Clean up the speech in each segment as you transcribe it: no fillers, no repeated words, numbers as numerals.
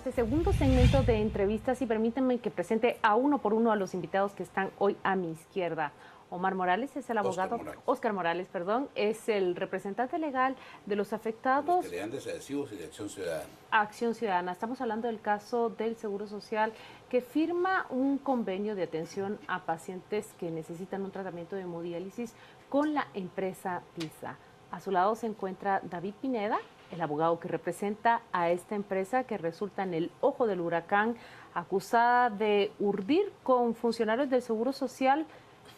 este segundo segmento de entrevistas y permítanme que presente a uno por uno a los invitados que están hoy a mi izquierda. Omar Morales es el abogado, Oscar Morales, perdón, es el representante legal de los afectados. Los creantes adhesivos y de Acción Ciudadana. Acción Ciudadana. Estamos hablando del caso del Seguro Social que firma un convenio de atención a pacientes que necesitan un tratamiento de hemodiálisis con la empresa PISA. A su lado se encuentra David Pineda, el abogado que representa a esta empresa que resulta en el ojo del huracán, acusada de urdir con funcionarios del Seguro Social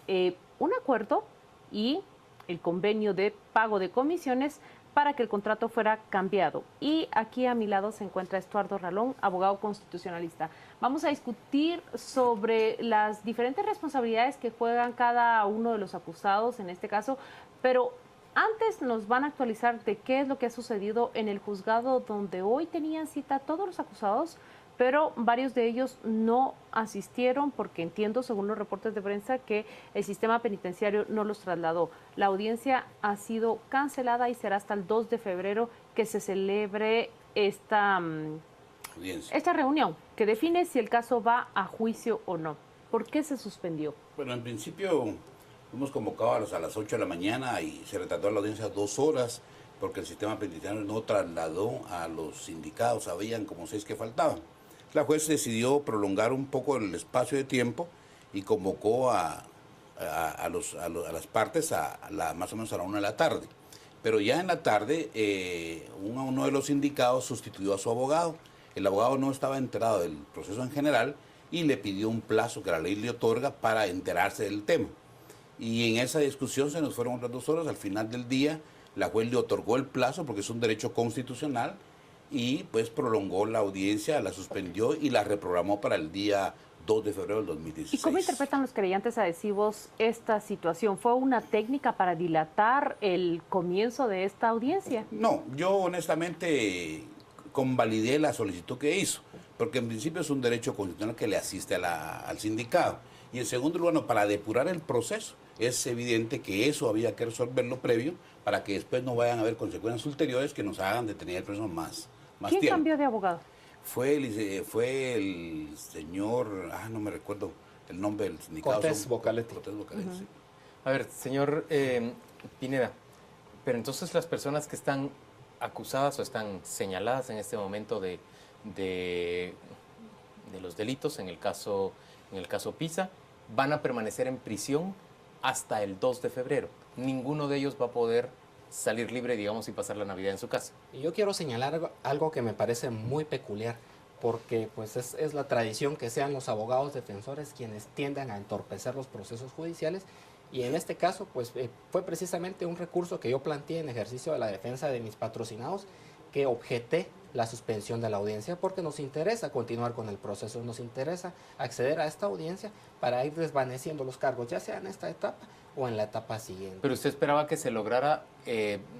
un acuerdo y el convenio de pago de comisiones para que el contrato fuera cambiado. Y aquí a mi lado se encuentra Estuardo Ralón, abogado constitucionalista. Vamos a discutir sobre las diferentes responsabilidades que juegan cada uno de los acusados en este caso, pero antes nos van a actualizar de qué es lo que ha sucedido en el juzgado donde hoy tenían cita todos los acusados, pero varios de ellos no asistieron porque entiendo, según los reportes de prensa, que el sistema penitenciario no los trasladó. La audiencia ha sido cancelada y será hasta el 2 de febrero que se celebre esta reunión que define si el caso va a juicio o no. ¿Por qué se suspendió? Bueno, en principio fuimos convocados a las 8 de la mañana y se retardó la audiencia 2 horas porque el sistema penitenciario no trasladó a los sindicados, habían como 6 que faltaban. La juez decidió prolongar un poco el espacio de tiempo y convocó a las partes más o menos a la 1 de la tarde. Pero ya en la tarde uno de los sindicados sustituyó a su abogado. El abogado no estaba enterado del proceso en general y le pidió un plazo que la ley le otorga para enterarse del tema. Y en esa discusión se nos fueron otras 2 horas. Al final del día la juez le otorgó el plazo porque es un derecho constitucional y pues prolongó la audiencia, la suspendió y la reprogramó para el día 2 de febrero del 2016. ¿Y cómo interpretan los creyentes adhesivos esta situación? ¿Fue una técnica para dilatar el comienzo de esta audiencia? No, yo honestamente convalidé la solicitud que hizo, porque en principio es un derecho constitucional que le asiste al sindicato. Y en segundo lugar, para depurar el proceso, es evidente que eso había que resolverlo previo para que después no vayan a haber consecuencias ulteriores que nos hagan detener el proceso más ¿Quién tiempo. cambió de abogado? Fue el señor, no me recuerdo el nombre del sindicato. Cortés Bocaletti. Sí. A ver, señor Pineda, pero entonces las personas que están acusadas o están señaladas en este momento de los delitos, en el caso PISA, van a permanecer en prisión hasta el 2 de febrero. Ninguno de ellos va a poder salir libre, digamos, y pasar la Navidad en su casa. Y yo quiero señalar algo que me parece muy peculiar, porque pues es la tradición que sean los abogados defensores quienes tiendan a entorpecer los procesos judiciales, y en este caso pues fue precisamente un recurso que yo planteé en ejercicio de la defensa de mis patrocinados, que objeté la suspensión de la audiencia porque nos interesa continuar con el proceso, nos interesa acceder a esta audiencia para ir desvaneciendo los cargos, ya sea en esta etapa o en la etapa siguiente. ¿Pero usted esperaba que se lograra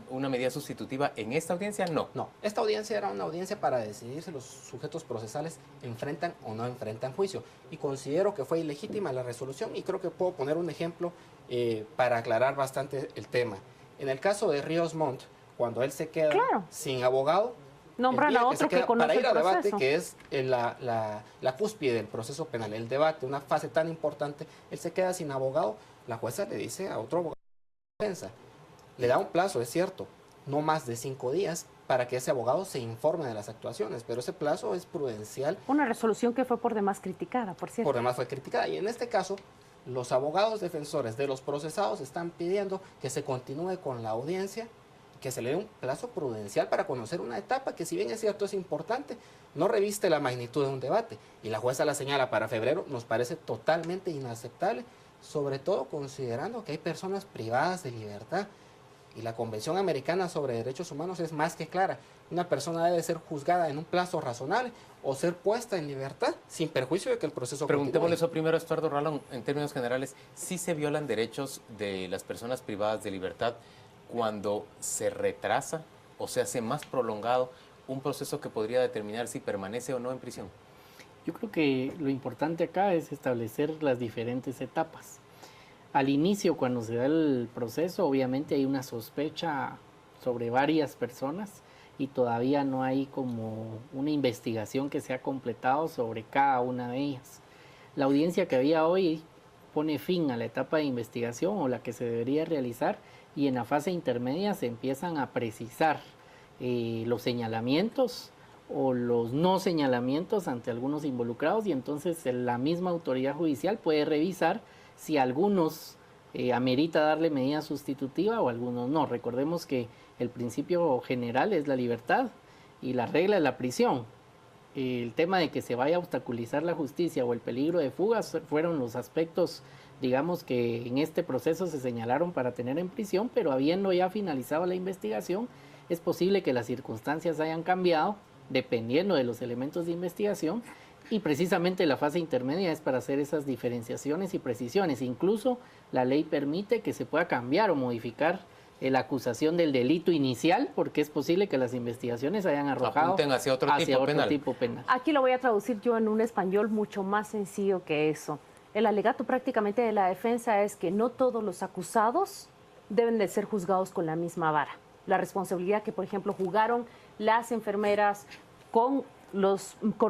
una medida sustitutiva en esta audiencia? No. No, esta audiencia era una audiencia para decidir si los sujetos procesales enfrentan o no enfrentan juicio, y considero que fue ilegítima la resolución, y creo que puedo poner un ejemplo para aclarar bastante el tema. En el caso de Ríos Montt, cuando él se queda sin abogado, nombran a otro que conoce para ir el al proceso. debate, que es la cúspide del proceso penal, el debate, una fase tan importante, él se queda sin abogado, la jueza le dice a otro abogado de defensa, le da un plazo, es cierto, no más de 5 días, para que ese abogado se informe de las actuaciones, pero ese plazo es prudencial. Una resolución que fue por demás criticada, por cierto. Por demás fue criticada, y en este caso, los abogados defensores de los procesados están pidiendo que se continúe con la audiencia, que se le dé un plazo prudencial para conocer una etapa que, si bien es cierto es importante, no reviste la magnitud de un debate, y la jueza la señala para febrero. Nos parece totalmente inaceptable, sobre todo considerando que hay personas privadas de libertad, y la Convención Americana sobre Derechos Humanos es más que clara: una persona debe ser juzgada en un plazo razonable o ser puesta en libertad sin perjuicio de que el proceso continúe. Preguntémosle eso primero a Estuardo Ralón. En términos generales, ¿sí se violan derechos de las personas privadas de libertad cuando se retrasa o se hace más prolongado un proceso que podría determinar si permanece o no en prisión? Yo creo que lo importante acá es establecer las diferentes etapas. Al inicio, cuando se da el proceso, obviamente hay una sospecha sobre varias personas y todavía no hay como una investigación que se ha completado sobre cada una de ellas. La audiencia que había hoy pone fin a la etapa de investigación o la que se debería realizar, y en la fase intermedia se empiezan a precisar los señalamientos o los no señalamientos ante algunos involucrados, y entonces la misma autoridad judicial puede revisar si algunos amerita darle medida sustitutiva o algunos no. Recordemos que el principio general es la libertad y la regla es la prisión. El tema de que se vaya a obstaculizar la justicia o el peligro de fugas fueron los aspectos, digamos, que en este proceso se señalaron para tener en prisión, pero habiendo ya finalizado la investigación, es posible que las circunstancias hayan cambiado dependiendo de los elementos de investigación, y precisamente la fase intermedia es para hacer esas diferenciaciones y precisiones. Incluso la ley permite que se pueda cambiar o modificar la acusación del delito inicial, porque es posible que las investigaciones hayan arrojado apunten hacia otro tipo penal. Aquí lo voy a traducir yo en un español mucho más sencillo que eso. El alegato prácticamente de la defensa es que no todos los acusados deben de ser juzgados con la misma vara. La responsabilidad que, por ejemplo, jugaron las enfermeras con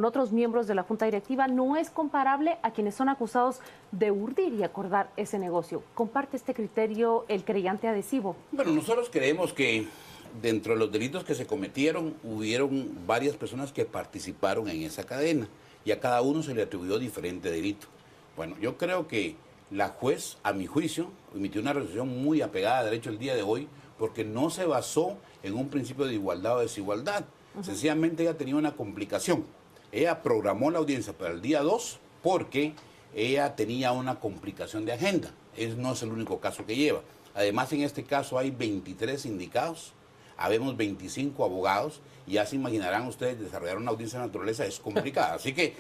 otros miembros de la Junta Directiva no es comparable a quienes son acusados de urdir y acordar ese negocio. ¿Comparte este criterio el creyente adhesivo? Bueno, nosotros creemos que dentro de los delitos que se cometieron, hubieron varias personas que participaron en esa cadena y a cada uno se le atribuyó diferente delito. Bueno, yo creo que la juez, a mi juicio, emitió una resolución muy apegada a derecho el día de hoy, porque no se basó en un principio de igualdad o desigualdad. Sencillamente ella tenía una complicación. Ella programó la audiencia para el día 2 porque ella tenía una complicación de agenda. No es el único caso que lleva. Además, en este caso hay 23 sindicados, habemos 25 abogados, y ya se imaginarán ustedes, desarrollar una audiencia de naturaleza es complicada. Así que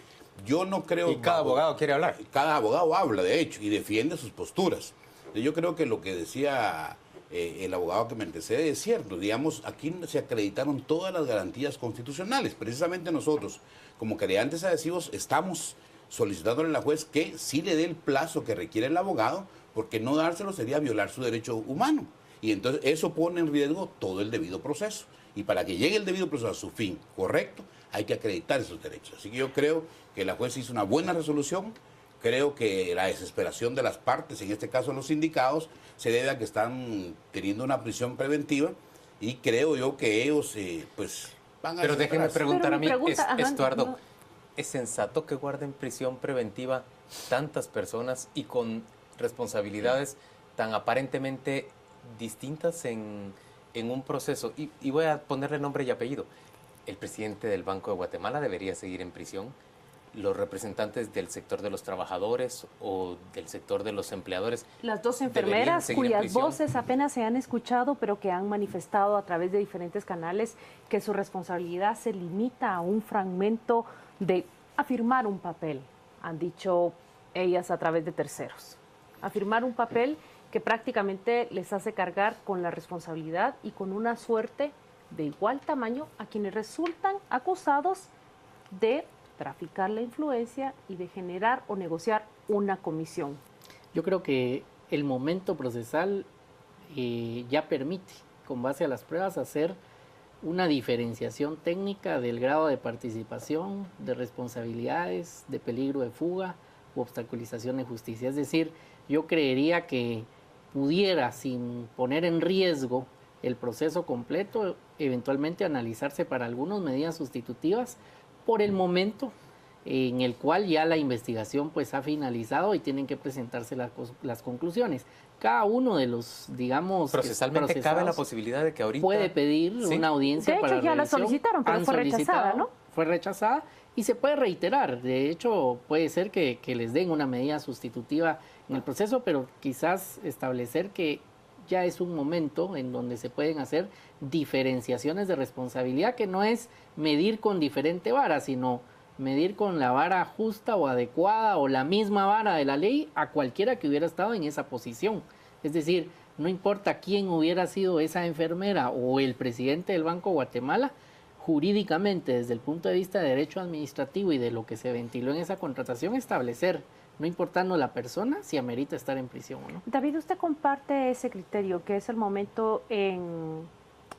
yo no creo... Y cada abogado quiere hablar. Cada abogado habla, de hecho, y defiende sus posturas. Yo creo que lo que decía el abogado que me antecede es cierto. Digamos, aquí se acreditaron todas las garantías constitucionales. Precisamente nosotros, como creyentes adhesivos, estamos solicitándole a la juez que sí le dé el plazo que requiere el abogado, porque no dárselo sería violar su derecho humano. Y entonces eso pone en riesgo todo el debido proceso. Y para que llegue el debido proceso a su fin correcto, hay que acreditar esos derechos. Así que yo creo que la juez hizo una buena resolución. Creo que la desesperación de las partes, en este caso los sindicados, se debe a que están teniendo una prisión preventiva, y creo yo que ellos pues van a... Pero déjeme preguntar a mí, Estuardo, no. ¿es sensato que guarden prisión preventiva tantas personas y con responsabilidades tan aparentemente distintas en un proceso? Y voy a ponerle nombre y apellido. El presidente del Banco de Guatemala debería seguir en prisión. Los representantes del sector de los trabajadores o del sector de los empleadores. Las dos enfermeras cuyas voces apenas se han escuchado, pero que han manifestado a través de diferentes canales que su responsabilidad se limita a un fragmento de afirmar un papel, han dicho ellas a través de terceros. Afirmar un papel que prácticamente les hace cargar con la responsabilidad y con una suerte de igual tamaño a quienes resultan acusados de traficar la influencia y de generar o negociar una comisión. Yo creo que el momento procesal ya permite, con base a las pruebas, hacer una diferenciación técnica del grado de participación, de responsabilidades, de peligro de fuga u obstaculización de justicia. Es decir, yo creería que pudiera, sin poner en riesgo el proceso completo, eventualmente analizarse para algunas medidas sustitutivas por el momento en el cual ya la investigación pues ha finalizado y tienen que presentarse las conclusiones. Cada uno de los, digamos, procesalmente cabe la posibilidad de que ahorita puede pedir una audiencia para revisión. De hecho, ya la solicitaron, pero fue rechazada, ¿no? Fue rechazada y se puede reiterar. De hecho, puede ser que les den una medida sustitutiva en el proceso, pero quizás establecer que ya es un momento en donde se pueden hacer diferenciaciones de responsabilidad, que no es medir con diferente vara, sino medir con la vara justa o adecuada o la misma vara de la ley a cualquiera que hubiera estado en esa posición. Es decir, no importa quién hubiera sido esa enfermera o el presidente del Banco de Guatemala, jurídicamente, desde el punto de vista de derecho administrativo y de lo que se ventiló en esa contratación, establecer, no importando la persona, si amerita estar en prisión o no. David, ¿usted comparte ese criterio, que es el momento en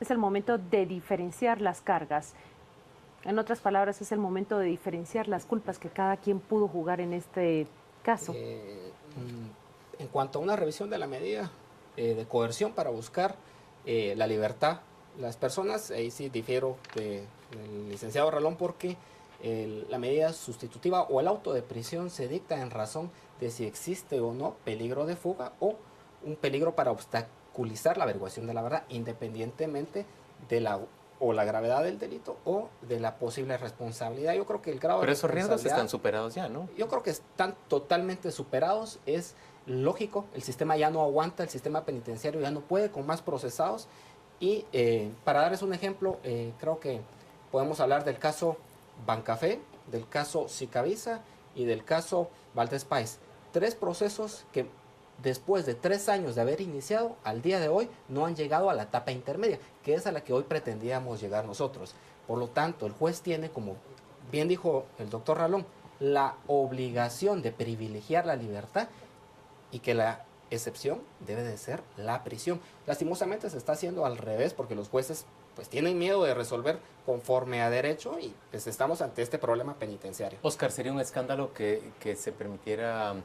es el momento de diferenciar las cargas. En otras palabras, es el momento de diferenciar las culpas que cada quien pudo jugar en este caso. En cuanto a una revisión de la medida de coerción para buscar la libertad, las personas, ahí sí difiero del licenciado Ralón, porque la medida sustitutiva o el auto de prisión se dicta en razón de si existe o no peligro de fuga o un peligro para obstaculizar la averiguación de la verdad, independientemente de la gravedad del delito o de la posible responsabilidad. Yo creo que el grado Pero de esos riesgos responsabilidad, están superados ya, ¿no? yo creo que están totalmente superados. Es lógico, el sistema ya no aguanta, el sistema penitenciario ya no puede con más procesados. Y para darles un ejemplo, creo que podemos hablar del caso Bancafé, del caso Sicavisa y del caso Valdés Páez. 3 procesos que después de 3 años de haber iniciado, al día de hoy no han llegado a la etapa intermedia, que es a la que hoy pretendíamos llegar nosotros. Por lo tanto, el juez tiene, como bien dijo el doctor Ralón, la obligación de privilegiar la libertad y que la excepción debe de ser la prisión. Lastimosamente se está haciendo al revés porque los jueces pues tienen miedo de resolver conforme a derecho y pues estamos ante este problema penitenciario. Oscar, ¿sería un escándalo que se permitiera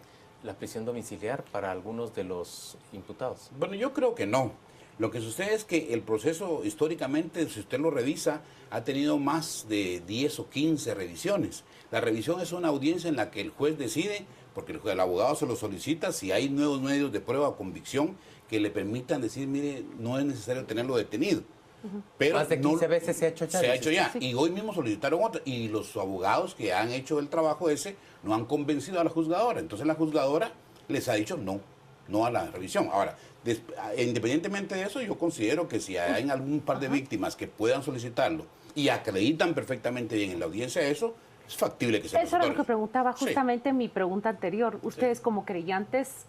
la prisión domiciliar para algunos de los imputados? Bueno, yo creo que no. Lo que sucede es que el proceso históricamente, si usted lo revisa, ha tenido más de 10 o 15 revisiones. La revisión es una audiencia en la que el juez decide, porque el abogado se lo solicita, si hay nuevos medios de prueba o convicción que le permitan decir, mire, no es necesario tenerlo detenido. Pero más de 15 veces se ha hecho ya. Se ha hecho ya. Sí. Y hoy mismo solicitaron otra. Y los abogados que han hecho el trabajo ese no han convencido a la juzgadora. Entonces la juzgadora les ha dicho no a la revisión. Ahora, independientemente de eso, yo considero que si hay algún par de víctimas que puedan solicitarlo y acreditan perfectamente bien en la audiencia eso, es factible que se Eso era lo otorgue. que preguntaba justamente en mi pregunta anterior. Ustedes como creyentes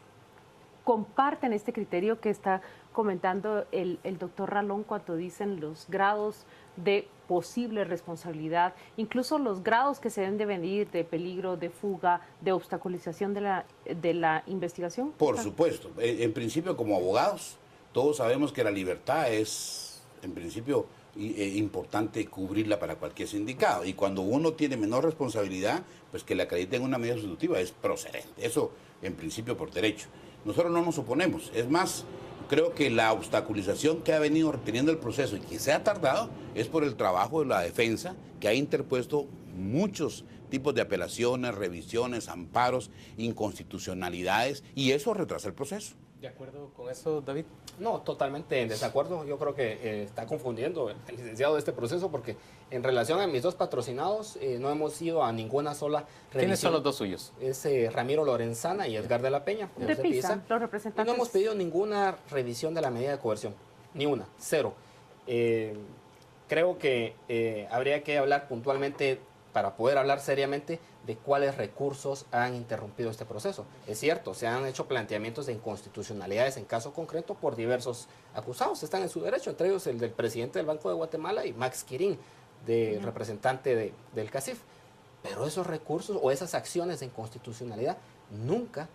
comparten este criterio que está comentando el doctor Ralón cuando dicen los grados de posible responsabilidad, incluso los grados que se deben de medir de peligro, de fuga, de obstaculización de la investigación. Por supuesto. En principio, como abogados, todos sabemos que la libertad es, en principio, importante cubrirla para cualquier sindicado. Y cuando uno tiene menor responsabilidad, pues que le acrediten una medida sustitutiva es procedente. Eso, en principio, por derecho. Nosotros no nos oponemos. Es más, creo que la obstaculización que ha venido reteniendo el proceso y que se ha tardado es por el trabajo de la defensa, que ha interpuesto muchos tipos de apelaciones, revisiones, amparos, inconstitucionalidades, y eso retrasa el proceso. ¿De acuerdo con eso, David? No, totalmente en desacuerdo. Yo creo que está confundiendo el licenciado de este proceso porque en relación a mis 2 patrocinados no hemos ido a ninguna sola revisión. ¿Quiénes son los 2 suyos? Es Ramiro Lorenzana y Edgar de la Peña. De PISA, los Y representantes. no hemos pedido ninguna revisión de la medida de coerción, ni una, 0. Creo que habría que hablar puntualmente, para poder hablar seriamente, de cuáles recursos han interrumpido este proceso. Es cierto, se han hecho planteamientos de inconstitucionalidades en caso concreto por diversos acusados, están en su derecho, entre ellos el del presidente del Banco de Guatemala y Max Quirín, representante del CACIF. Pero esos recursos o esas acciones de inconstitucionalidad nunca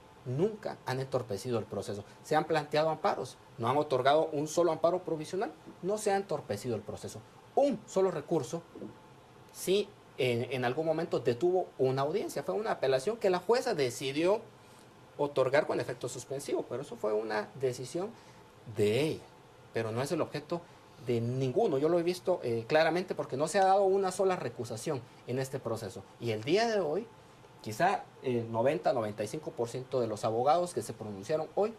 han entorpecido el proceso. Se han planteado amparos, no han otorgado un solo amparo provisional, no se ha entorpecido el proceso. Un solo recurso sí en algún momento detuvo una audiencia, fue una apelación que la jueza decidió otorgar con efecto suspensivo, pero eso fue una decisión de ella, pero no es el objeto de ninguno. Yo lo he visto claramente porque no se ha dado una sola recusación en este proceso. Y el día de hoy, quizá el 90-95% de los abogados que se pronunciaron hoy,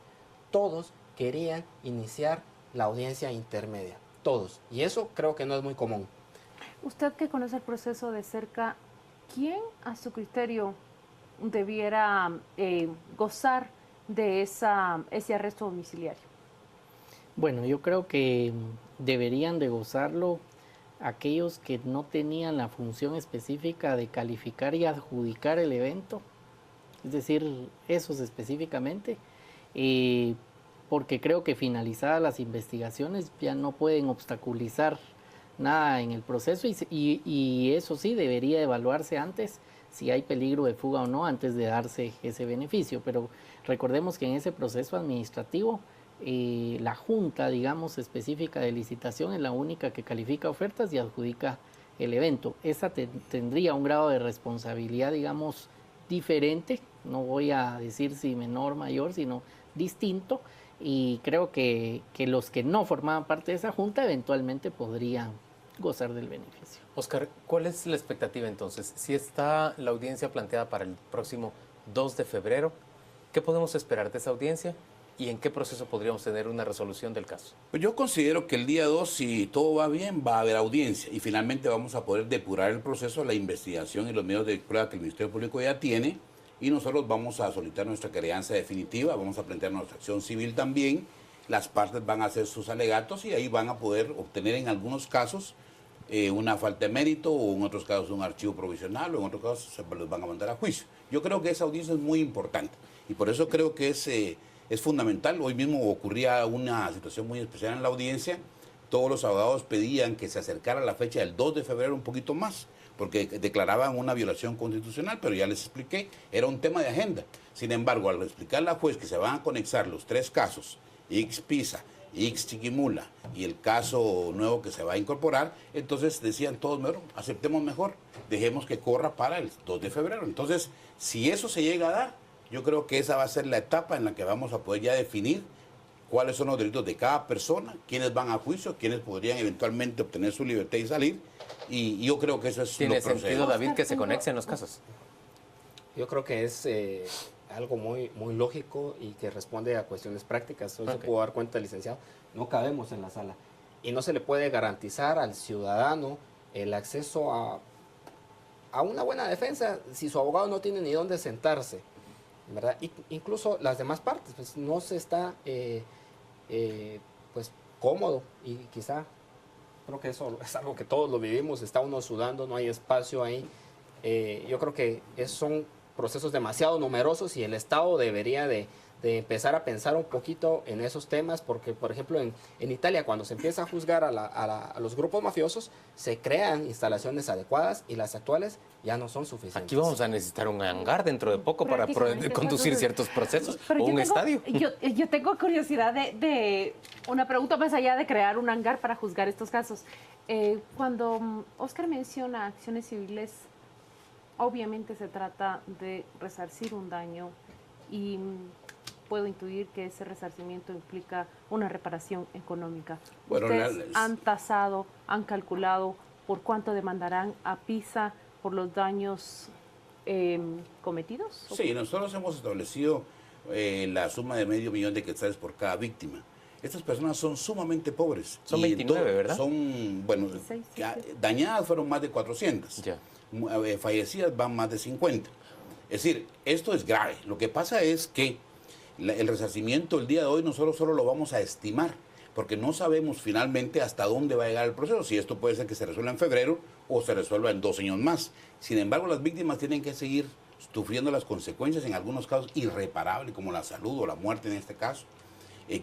todos querían iniciar la audiencia intermedia, todos. Y eso creo que no es muy común. Usted que conoce el proceso de cerca, ¿quién a su criterio debiera gozar de ese arresto domiciliario? Bueno, yo creo que deberían de gozarlo aquellos que no tenían la función específica de calificar y adjudicar el evento, es decir, esos específicamente, porque creo que finalizadas las investigaciones ya no pueden obstaculizar nada en el proceso y eso sí debería evaluarse antes si hay peligro de fuga o no antes de darse ese beneficio, pero recordemos que en ese proceso administrativo la junta, digamos, específica de licitación es la única que califica ofertas y adjudica el evento. Esa tendría un grado de responsabilidad, digamos, diferente, no voy a decir si menor, mayor, sino distinto, y creo que los que no formaban parte de esa junta eventualmente podrían gozar del beneficio. Oscar, ¿cuál es la expectativa entonces? Si está la audiencia planteada para el próximo 2 de febrero, ¿qué podemos esperar de esa audiencia y en qué proceso podríamos tener una resolución del caso? Pues yo considero que el día 2, si todo va bien, va a haber audiencia y finalmente vamos a poder depurar el proceso, la investigación y los medios de prueba que el Ministerio Público ya tiene, y nosotros vamos a solicitar nuestra querellanza definitiva, vamos a plantear nuestra acción civil también, las partes van a hacer sus alegatos y ahí van a poder obtener en algunos casos una falta de mérito, o en otros casos un archivo provisional, o en otros casos se los van a mandar a juicio. Yo creo que esa audiencia es muy importante y por eso creo que es fundamental. Hoy mismo ocurría una situación muy especial en la audiencia. Todos los abogados pedían que se acercara la fecha del 2 de febrero un poquito más, porque declaraban una violación constitucional, pero ya les expliqué, era un tema de agenda. Sin embargo, al explicarle a la juez que se van a conexar los 3 casos, X Pisa, X Chiquimula y el caso nuevo que se va a incorporar, entonces decían todos, mejor, aceptemos mejor, dejemos que corra para el 2 de febrero. Entonces, si eso se llega a dar, yo creo que esa va a ser la etapa en la que vamos a poder ya definir cuáles son los delitos de cada persona, quiénes van a juicio, quiénes podrían eventualmente obtener su libertad y salir. Y yo creo que eso es ¿Tiene sentido, David, que se conexen los casos? Yo creo que es algo muy lógico y que responde a cuestiones prácticas. Hoy se pudo dar cuenta, licenciado, no cabemos en la sala. Y no se le puede garantizar al ciudadano el acceso a una buena defensa si su abogado no tiene ni dónde sentarse, ¿verdad? Incluso las demás partes, pues no se está pues cómodo, y quizá creo que eso es algo que todos lo vivimos, está uno sudando, no hay espacio ahí. Yo creo que son procesos demasiado numerosos y el Estado debería de empezar a pensar un poquito en esos temas, porque por ejemplo en Italia, cuando se empieza a juzgar a los grupos mafiosos, se crean instalaciones adecuadas y las actuales ya no son suficientes. Aquí vamos a necesitar un hangar dentro de poco para conducir ciertos procesos, o un estadio. Yo tengo curiosidad de una pregunta más allá de crear un hangar para juzgar estos casos. Cuando Oscar menciona acciones civiles, obviamente se trata de resarcir un daño y puedo intuir que ese resarcimiento implica una reparación económica. Bueno, ¿Ustedes han tasado, han calculado por cuánto demandarán a PISA por los daños cometidos? Sí, nosotros hemos establecido la suma de $500,000 de quetzales por cada víctima. Estas personas son sumamente pobres. Son 29, ¿verdad? Son, bueno, dañadas fueron más de 400. Ya. Fallecidas van más de 50. Es decir, esto es grave. Lo que pasa es que el resarcimiento el día de hoy nosotros solo lo vamos a estimar, porque no sabemos finalmente hasta dónde va a llegar el proceso, si esto puede ser que se resuelva en febrero o se resuelva en 2 años más. Sin embargo, las víctimas tienen que seguir sufriendo las consecuencias, en algunos casos irreparables, como la salud o la muerte en este caso.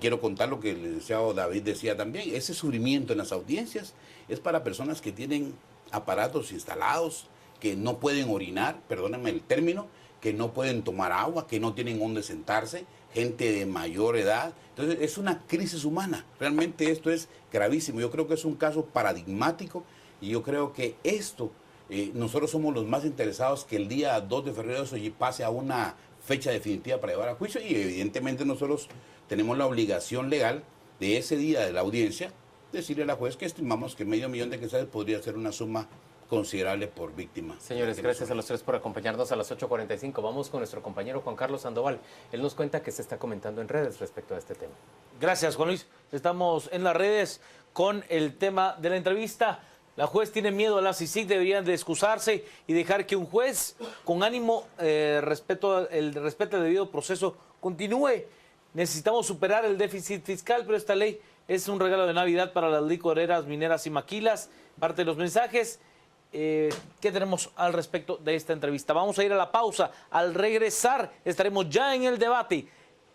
Quiero contar lo que el licenciado David decía también, ese sufrimiento en las audiencias es para personas que tienen aparatos instalados, que no pueden orinar, perdónenme el término, que no pueden tomar agua, que no tienen dónde sentarse, gente de mayor edad. Entonces es una crisis humana, realmente esto es gravísimo. Yo creo que es un caso paradigmático y yo creo que esto, nosotros somos los más interesados que el día 2 de febrero eso pase a una fecha definitiva para llevar a juicio, y evidentemente nosotros tenemos la obligación legal de ese día de la audiencia decirle a la juez que estimamos que $500,000 de quetzales podría ser una suma considerable por víctima. Señores, gracias a los 3 por acompañarnos a las 8:45. Vamos con nuestro compañero Juan Carlos Sandoval. Él nos cuenta que se está comentando en redes respecto a este tema. Gracias, Juan Luis. Estamos en las redes con el tema de la entrevista. La juez tiene miedo a la CICIG, deberían de excusarse y dejar que un juez con ánimo respeto el debido proceso continúe. Necesitamos superar el déficit fiscal, pero esta ley es un regalo de Navidad para las licoreras, mineras y maquilas. Parte de los mensajes. ¿Qué tenemos al respecto de esta entrevista? Vamos a ir a la pausa. Al regresar estaremos ya en el debate.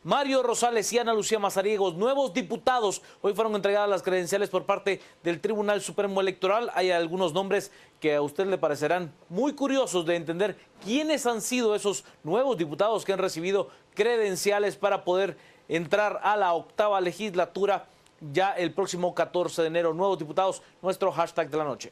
Mario Rosales y Ana Lucía Mazariegos, nuevos diputados. Hoy fueron entregadas las credenciales por parte del Tribunal Supremo Electoral. Hay algunos nombres que a usted le parecerán muy curiosos de entender quiénes han sido esos nuevos diputados que han recibido credenciales para poder entrar a la 8ª legislatura ya el próximo 14 de enero. Nuevos diputados, nuestro hashtag de la noche.